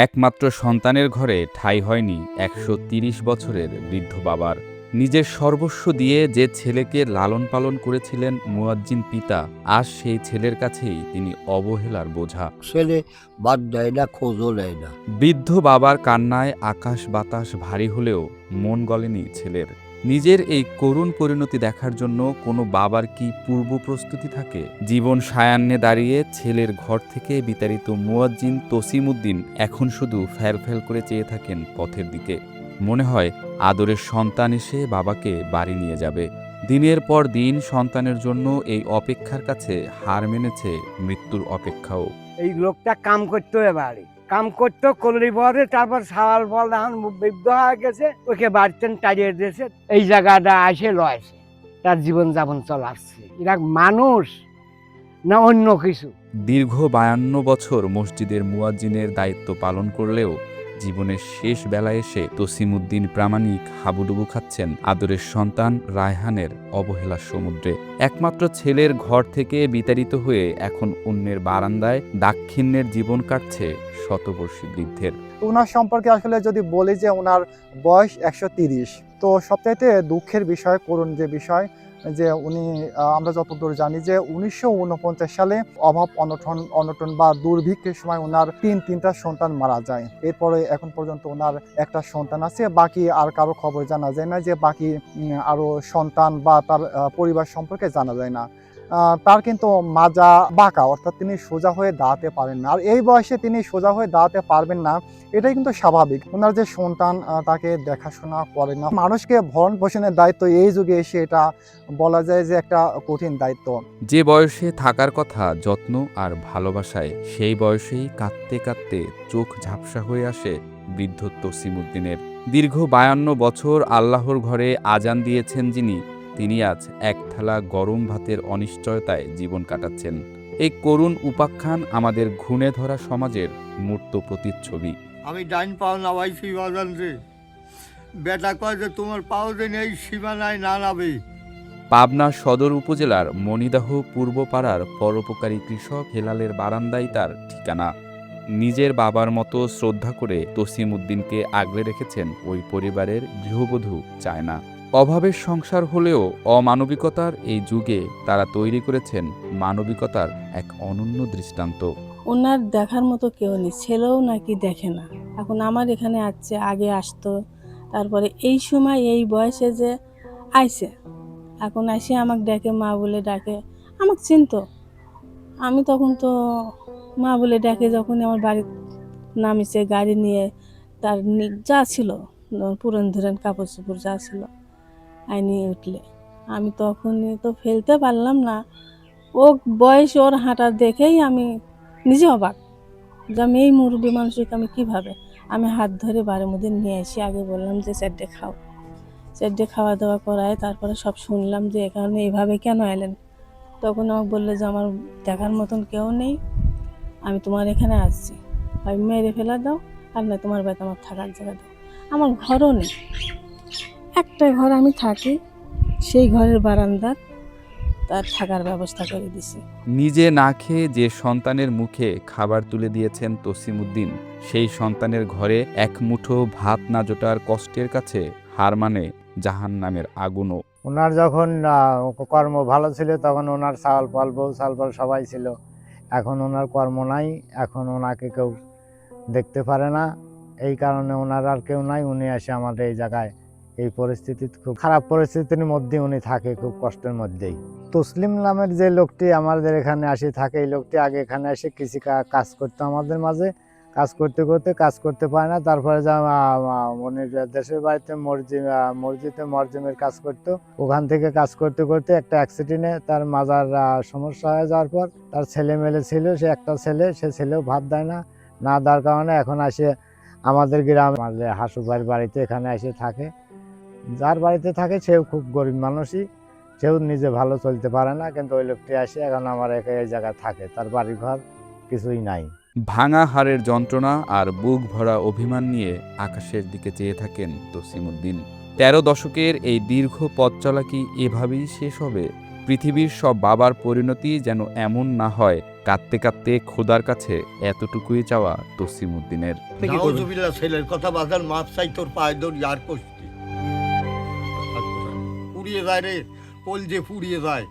একমাত্র সন্তানের ঘরে ঠাঁই হয়নি ১৩০ বছরের বৃদ্ধ বাবার। নিজের সর্বস্ব দিয়ে যে ছেলেকে লালন পালন করেছিলেন মুয়াজ্জিন পিতা, আজ সেই ছেলের কাছেই তিনি অবহেলার বোঝা। ছেলে বাদ দেয় না, খোঁজও নেয় না। বৃদ্ধ বাবার কান্নায় আকাশ বাতাস ভারী হলেও মন গলেনি ছেলের। নিজের এই করুণ পরিণতি দেখার জন্য কোনো বাবার কি পূর্ব প্রস্তুতি থাকে? জীবন সায়ান্নে দাঁড়িয়ে ছেলের ঘর থেকে বিতাড়িত মুয়াজ্জিন তসিমউদ্দিন এখন শুধু ফ্যাল করে চেয়ে থাকেন পথের দিকে। মনে হয় আদরের সন্তান এসে বাবাকে বাড়ি নিয়ে যাবে। দিনের পর দিন সন্তানের জন্য এই অপেক্ষার কাছে হার মেনেছে মৃত্যুর অপেক্ষাও। এই লোকটা কাম করতো এবারে কাম করতো করলি পরে তারপর সাওয়াল ফল এখন বৃদ্ধ হয়ে গেছে, ওকে বাড়তেন টাড়িয়ে দিয়েছে। এই জায়গাটা আসে লয়েছে, তার জীবন যাপন চলাচ্ছে। এরা মানুষ না অন্য কিছু? দীর্ঘ ৫২ বছর মসজিদের মুয়াজ্জিনের দায়িত্ব পালন করলেও জীবনের শেষ বেলায় এসে তসিমউদ্দিন প্রামাণিক হাবুডুবু খাচ্ছেন আদরের সন্তান রায়হানের অবহেলার সমুদ্রে। একমাত্র ছেলের ঘর থেকে বিতাড়িত হয়ে এখন অন্যের বারান্দায় দাক্ষিণ্যের জীবন কাটছে শতবর্ষী বৃদ্ধের। ওনার সম্পর্কে আসলে যদি বলি যে ওনার বয়স ১৩০, তো সবচাইতে দুঃখের বিষয়, করুণ যে বিষয়, যে উনি আমরা যতদূর জানি যে ১৯৪৯ সালে অভাব অনটন বা দুর্ভিক্ষের সময় ওনার তিনটা সন্তান মারা যায়। এরপরে এখন পর্যন্ত ওনার একটা সন্তান আছে, বাকি আর কারো খবর জানা যায় না, যে বাকি আরো সন্তান বা তার পরিবার সম্পর্কে জানা যায় না। তার কিন্তু মাজা বাঁকা, অর্থাৎ তিনি সোজা হয়ে দাঁড়াতে পারেন না। আর এই বয়সে তিনি সোজা হয়ে দাঁড়াতে পারবেন না, এটাই কিন্তু স্বাভাবিক। ওনার যে সন্তান তাকে দেখাশোনা করে না। মানুষকে ভরণ পোষণের দায়িত্ব এই যুগে এসে এটা বলা যায় যে একটা কঠিন দায়িত্ব। যে বয়সে থাকার কথা যত্ন আর ভালোবাসায়, সেই বয়সেই কাঁদতে কাঁদতে চোখ ঝাপসা হয়ে আসে বৃদ্ধ তসিমউদ্দিনের। দীর্ঘ ৫২ বছর আল্লাহর ঘরে আজান দিয়েছেন যিনি, তিনি আজ এক থালা গরম ভাতের অনিশ্চয়তায় জীবন কাটাচ্ছেন। এই করুণ উপাখ্যান আমাদের ঘুণে ধরা সমাজের মূর্ত প্রতিচ্ছবি। আমি ডাইন পাও নামাইছি বাজান রে, বেটা কয় যে তোমার পাও যে নেই সীমানায় না নাবে। পাবনা সদর উপজেলার মনিদাহ পূর্বপাড়ার পরোপকারী কৃষক হেলালের বারান্দায় তার ঠিকানা। নিজের বাবার মতো শ্রদ্ধা করে তসিমউদ্দিনকে আগলে রেখেছেন ওই পরিবারের গৃহবধূ চায়না। অভাবের সংসার হলেও অমানবিকতার এই যুগে তারা তৈরি করেছেন মানবিকতার এক অনন্য দৃষ্টান্ত। ওনার দেখার মতো কেউ নেই, ছেলেও নাকি দেখে না। এখন আমার এখানে আসছে, আগে আসতো, তারপরে এই সময় এই বয়সে যে আইছে, এখন আসে আমাকে ডাকে, মা বলে ডাকে। আমাকে চিনতো, আমি তখন তো মা বলে ডাকে। যখন আমার বাড়ির নামিছে গাড়ি নিয়ে, তার যা ছিল পুরন ধরেন কাপড় চোপড় যা ছিল আইনি উঠলে, আমি তখনই তো ফেলতে পারলাম না। ও বয়স, ওর হাঁটা দেখেই আমি নিজে অবাক যে আমি এই মুরব্বী মানুষকে আমি কীভাবে, আমি হাত ধরে বাড়ির মধ্যে নিয়ে আসি। আগে বললাম যে চারটে খাও, চারটে খাওয়া দাওয়া করায়, তারপরে সব শুনলাম যে এখানে এইভাবে কেন এলেন। তখন আমাকে বললো যে আমার দেখার মতন কেউ নেই, আমি তোমার এখানে আসছি, হয় মেরে ফেলা দাও, আর না তোমার বাড়িতে আমার থাকার জায়গা দাও। আমার ঘরও নেই, একটা ঘর আমি থাকি, সেই ঘরের বারান্দার তার থাকার ব্যবস্থা করে দিছি। নিজে না খেয়ে যে সন্তানের মুখে খাবার তুলে দিয়েছেন তসিমউদ্দিন, সেই সন্তানের ঘরে এক মুঠো ভাত না জোটার কষ্টের কাছে হার মানে জাহান্নামের আগুনও। ওনার যখন কর্ম ভালো ছিল তখন ওনার চাল পাল, বউ চাল পাল সবাই ছিল। এখন ওনার কর্ম নাই, এখন ওনাকে কেউ দেখতে পারে না। এই কারণে ওনার আর কেউ নাই। উনি আসে আমাদের এই জায়গায়, এই পরিস্থিতি, খুব খারাপ পরিস্থিতির মধ্যে উনি থাকে, খুব কষ্টের মধ্যেই। তসলিম নামের যে লোকটি আমাদের এখানে আসে থাকে, এই লোকটি আগে এখানে এসে কৃষি কাজ করতো আমাদের মাঝে। কাজ করতে পারে না, তারপরে উনি দেশের বাড়িতে মসজিদে মরজমের কাজ করতো। ওখান থেকে কাজ করতে করতে একটা অ্যাক্সিডেন্টে তার মাজার সমস্যা হয়ে যাওয়ার পর তার ছেলে মেলে ছিল, সে একটা ছেলে, সে ছেলেও ভাত দেয় না, না দেওয়ার কারণে এখন আসে আমাদের গ্রামে হাসুভাইয়ের বাড়িতে এখানে এসে থাকে। যার বাড়িতে থাকে সেও খুব গরিব মানুষই, সেও নিজে ভালো চলতে পারে না, কিন্তু ওই লোকটি আসে এখন আমার এই জায়গায় থাকে, তার বাড়ি ঘর কিছুই নাই। ভাঙা হাড়ের যন্ত্রণা আর বুক ভরা অভিমান নিয়ে আকাশের দিকে চেয়ে থাকেন তসিমউদ্দিন। ১৩ দশকের এই দীর্ঘ পথ চলা কি এভাবেই শেষ হবে? পৃথিবীর সব বাবার পরিণতি যেন এমন না হয় কাঁদতে কাঁদতে খোদার কাছে এতটুকুই চাওয়া তসিম উদ্দিনের। নাউজুবিল্লাহ, ছেলের কথা বাজার মাপ চাই, তোর পায়ে ধর ইয়ার কষ্টি পুড়িয়ে যায় রে, কল যে পুড়িয়ে যায়।